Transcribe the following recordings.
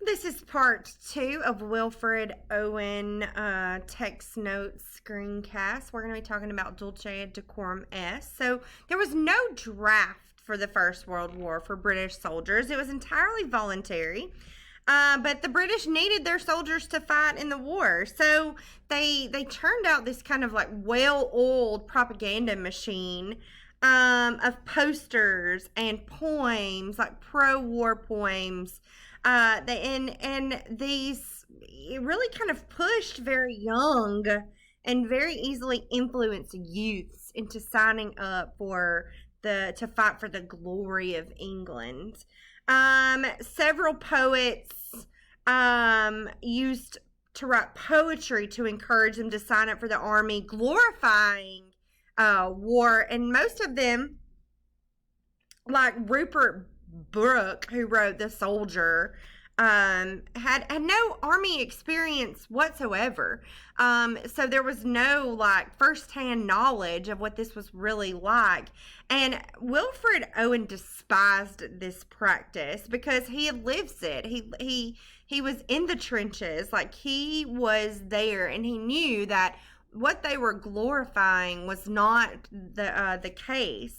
This is part 2 of Wilfred Owen text notes screencast. We're going to be talking about Dulce et Decorum Est. So, there was no draft for the First World War for British soldiers, it was entirely voluntary. But the British needed their soldiers to fight in the war, so they turned out this kind of like well-oiled propaganda machine of posters and poems, like pro-war poems. And these it really kind of pushed very young and very easily influenced youths into signing up for to fight for the glory of England. Several poets used to write poetry to encourage them to sign up for the army, glorifying war, and most of them, like Rupert Brooke, who wrote The Soldier, had no army experience whatsoever. So there was no like firsthand knowledge of what this was really like. And Wilfred Owen despised this practice because he lives it. He was in the trenches, like he was there, and he knew that what they were glorifying was not the case.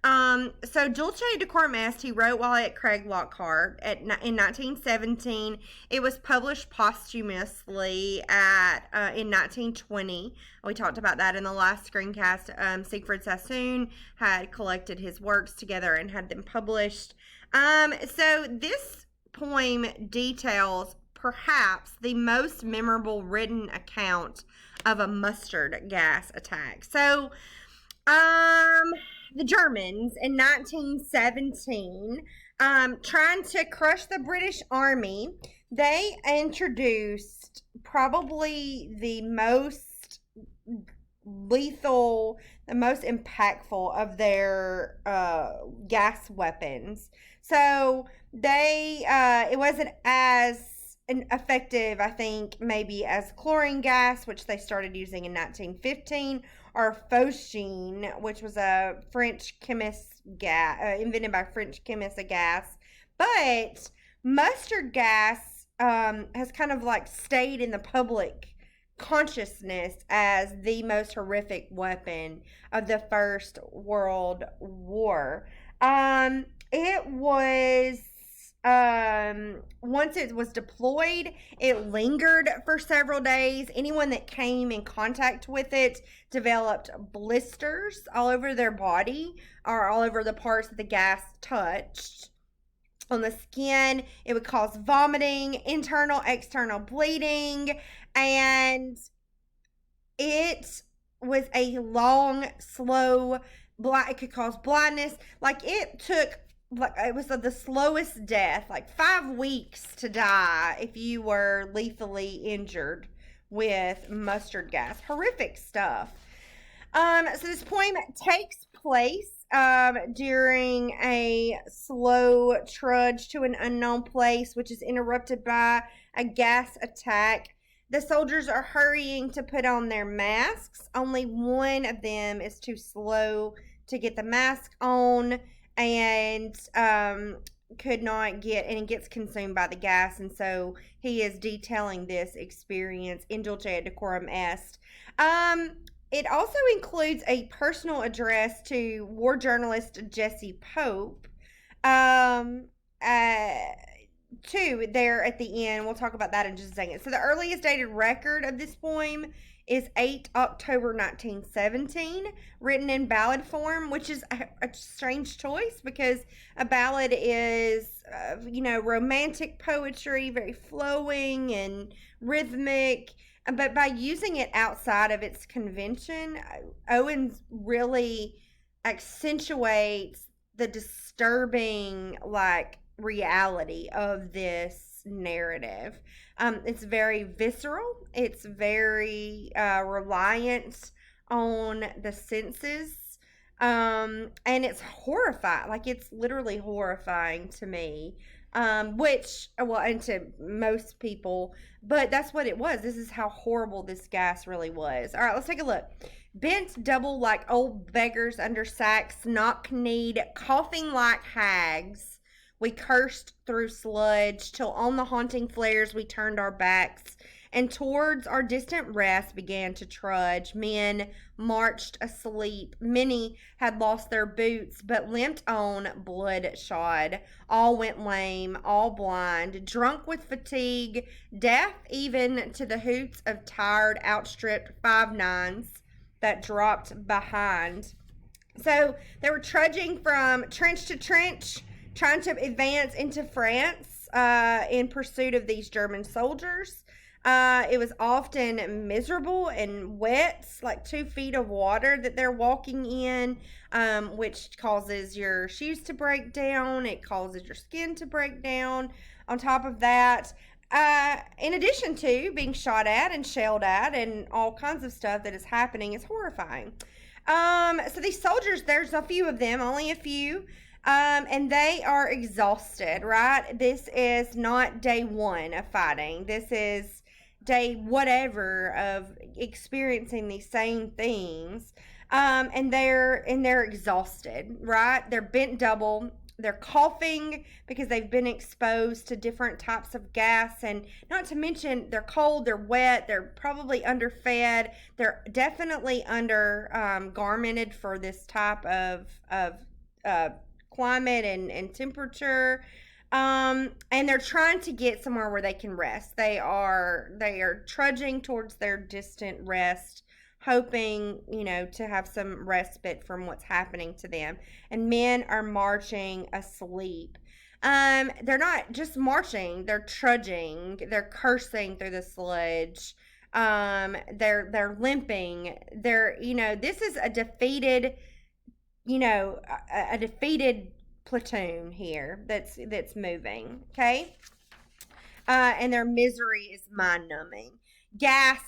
So Dulce et Decorum Est, he wrote while at Craig Lockhart in 1917. It was published posthumously in 1920. We talked about that in the last screencast. Siegfried Sassoon had collected his works together and had them published. So this poem details perhaps the most memorable written account of a mustard gas attack. So, the Germans in 1917, trying to crush the British Army, they introduced probably the most lethal, the most impactful of their gas weapons. So it wasn't as effective, I think, maybe as chlorine gas, which they started using in 1915, or phosgene, which was a French chemist gas, invented by French chemists, a gas. But mustard gas has kind of like stayed in the public consciousness as the most horrific weapon of the First World War. It was once it was deployed, it lingered for several days. Anyone that came in contact with it developed blisters all over their body or all over the parts that the gas touched. On the skin, it would cause vomiting, internal, external bleeding, and it was a long, slow, it could cause blindness. Like it was the slowest death, like 5 weeks to die if you were lethally injured with mustard gas. Horrific stuff. So this poem takes place during a slow trudge to an unknown place, which is interrupted by a gas attack. The soldiers are hurrying to put on their masks. Only one of them is too slow to get the mask on, and could not get, and it gets consumed by the gas. And so he is detailing this experience in Dulce et Decorum Est. It also includes a personal address to war journalist Jesse Pope. Too, there at the end. We'll talk about that in just a second. So the earliest dated record of this poem is 8 October 1917, written in ballad form, which is a strange choice because a ballad is, romantic poetry, very flowing and rhythmic. But by using it outside of its convention, Owens really accentuates the disturbing, reality of this narrative. It's very visceral. It's very reliant on the senses. And it's horrifying. Like, it's literally horrifying to me. And to most people, but that's what it was. This is how horrible this gas really was. All right, let's take a look. Bent double like old beggars under sacks, knock-kneed, coughing like hags, We cursed through sludge till on the haunting flares we turned our backs, and towards our distant rest began to trudge. Men marched asleep. Many had lost their boots, but limped on bloodshod. All went lame, all blind, drunk with fatigue, deaf even to the hoots of tired, outstripped 5 9s that dropped behind. So they were trudging from trench to trench, trying to advance into France in pursuit of these German soldiers. It was often miserable and wet, like 2 feet of water that they're walking in, which causes your shoes to break down. It causes your skin to break down. On top of that, in addition to being shot at and shelled at and all kinds of stuff that is happening, is horrifying. So these soldiers, there's a few of them, only a few. And they are exhausted, right? This is not day one of fighting. This is day whatever of experiencing these same things. And they're exhausted, right? They're bent double. They're coughing because they've been exposed to different types of gas, and not to mention they're cold, they're wet, they're probably underfed, they're definitely under garmented for this type of climate and temperature. And they're trying to get somewhere where they can rest. They are trudging towards their distant rest, hoping, to have some respite from what's happening to them. And men are marching asleep. They're not just marching, they're trudging, they're cursing through the sludge. They're limping. This is a defeated, a defeated platoon here that's moving, okay? And their misery is mind-numbing. Gas,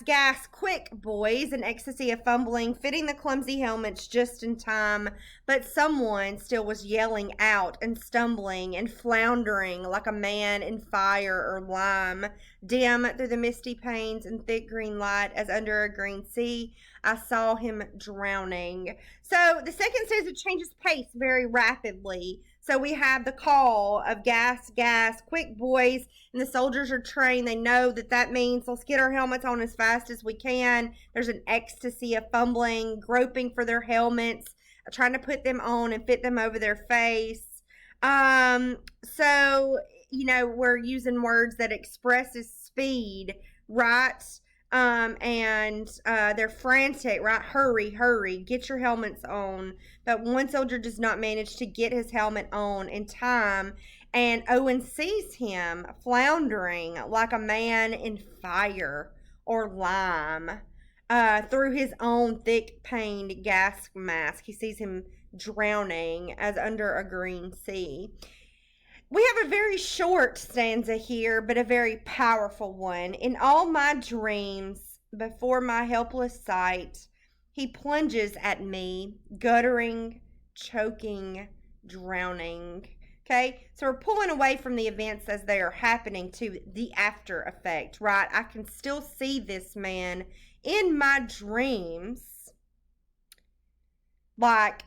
quick, boys, an ecstasy of fumbling, fitting the clumsy helmets just in time, but someone still was yelling out and stumbling and floundering like a man in fire or lime. Dim through the misty panes and thick green light as under a green sea, I saw him drowning. So the second stanza changes pace very rapidly. So we have the call of gas, quick, boys, and the soldiers are trained. They know that means let's get our helmets on as fast as we can. There's an ecstasy of fumbling, groping for their helmets, trying to put them on and fit them over their face. So, we're using words that expresses speed, right? And they're frantic, right? Hurry, get your helmets on. But one soldier does not manage to get his helmet on in time, and Owen sees him floundering like a man in fire or lime through his own thick paned gas mask. He sees him drowning as under a green sea. We have a very short stanza here, but a very powerful one. In all my dreams, before my helpless sight, he plunges at me, guttering, choking, drowning. Okay, so we're pulling away from the events as they are happening to the after effect, right? I can still see this man in my dreams, like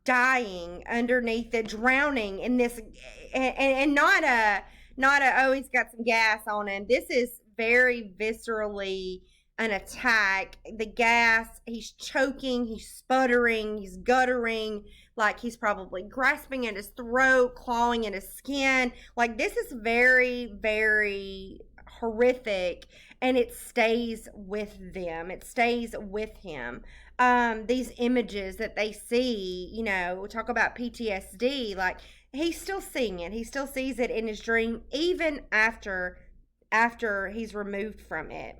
dying underneath it, drowning in this, and not a oh, he's got some gas on him. This is very viscerally an attack. The gas, he's choking, he's sputtering, he's guttering, like he's probably grasping at his throat, clawing at his skin. Like, this is very, very horrific, and it stays with them. It stays with him. These images that they see, we talk about PTSD, like he's still seeing it. He still sees it in his dream, even after he's removed from it.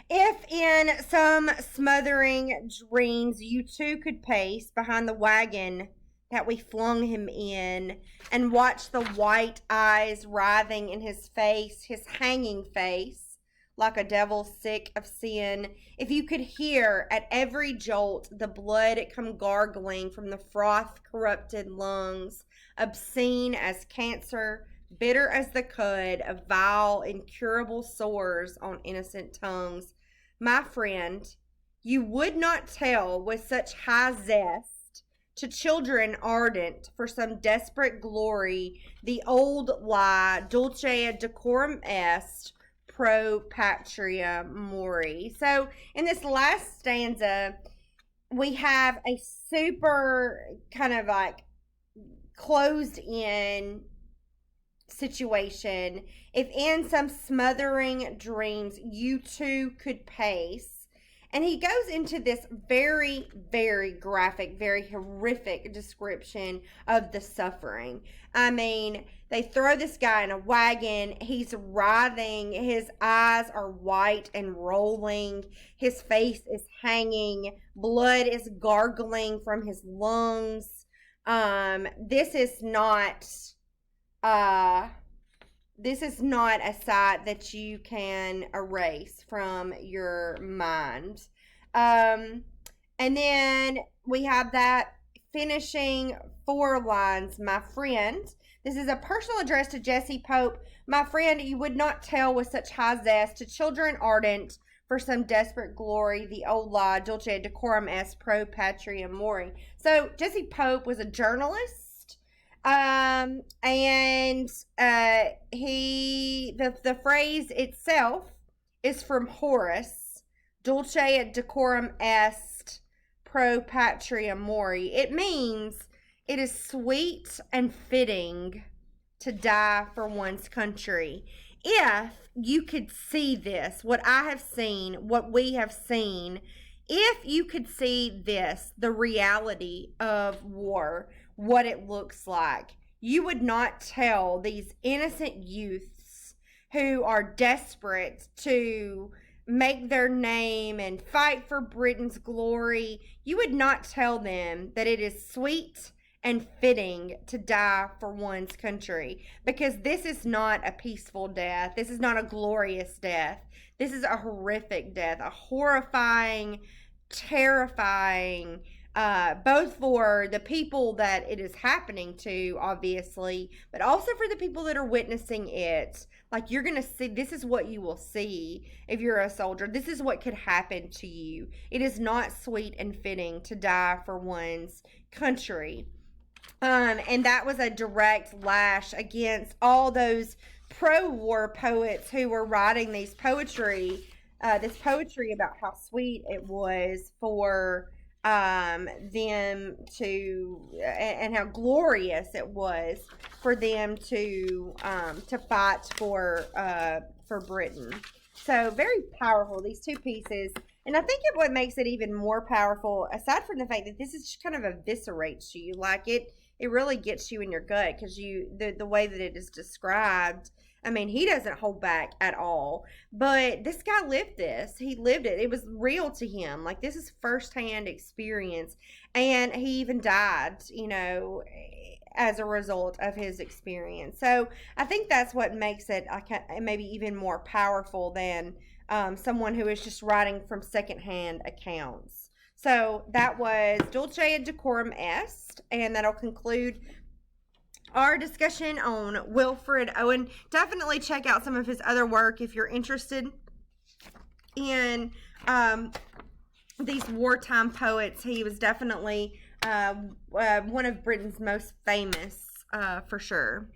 If in some smothering dreams you too could pace behind the wagon that we flung him in and watch the white eyes writhing in his face, his hanging face, like a devil sick of sin, if you could hear at every jolt the blood come gargling from the froth-corrupted lungs, obscene as cancer, bitter as the cud of vile, incurable sores on innocent tongues, my friend, you would not tell with such high zest to children ardent for some desperate glory, the old lie, dulce et decorum est, pro patria mori. So in this last stanza, we have a super kind of like closed in situation. If in some smothering dreams you too could pace. And he goes into this very, very graphic, very horrific description of the suffering. I mean, they throw this guy in a wagon. He's writhing. His eyes are white and rolling. His face is hanging. Blood is gargling from his lungs. This is not a sight that you can erase from your mind. And then we have that finishing 4 lines, my friend. This is a personal address to Jesse Pope. My friend, you would not tell with such high zest to children ardent for some desperate glory, the old lie, dulce et decorum est, pro patria mori. So Jesse Pope was a journalist. The phrase itself is from Horace, dulce et decorum est, pro patria mori. It means it is sweet and fitting to die for one's country. If you could see this, what I have seen, what we have seen, if you could see this, the reality of war, what it looks like, you would not tell these innocent youths who are desperate to make their name and fight for Britain's glory, you would not tell them that it is sweet and fitting to die for one's country, because this is not a peaceful death. This is not a glorious death. This is a horrific death, a horrifying, terrifying, both for the people that it is happening to, obviously, but also for the people that are witnessing it. Like, you're going to see, this is what you will see if you're a soldier. This is what could happen to you. It is not sweet and fitting to die for one's country. And that was a direct lash against all those pro-war poets who were writing this poetry about how sweet it was for them to, and how glorious it was for them to fight for Britain. So very powerful, these 2 pieces. And I think what makes it even more powerful, aside from the fact that this is just kind of eviscerates you, like it really gets you in your gut, because the way that it is described, I mean, he doesn't hold back at all. But this guy lived this. He lived it. It was real to him. Like, this is firsthand experience. And he even died, as a result of his experience. So I think that's what makes it maybe even more powerful than someone who is just writing from secondhand accounts. So that was Dulce et Decorum Est, and that'll conclude our discussion on Wilfred Owen. Definitely check out some of his other work if you're interested in these wartime poets. He was definitely one of Britain's most famous, for sure.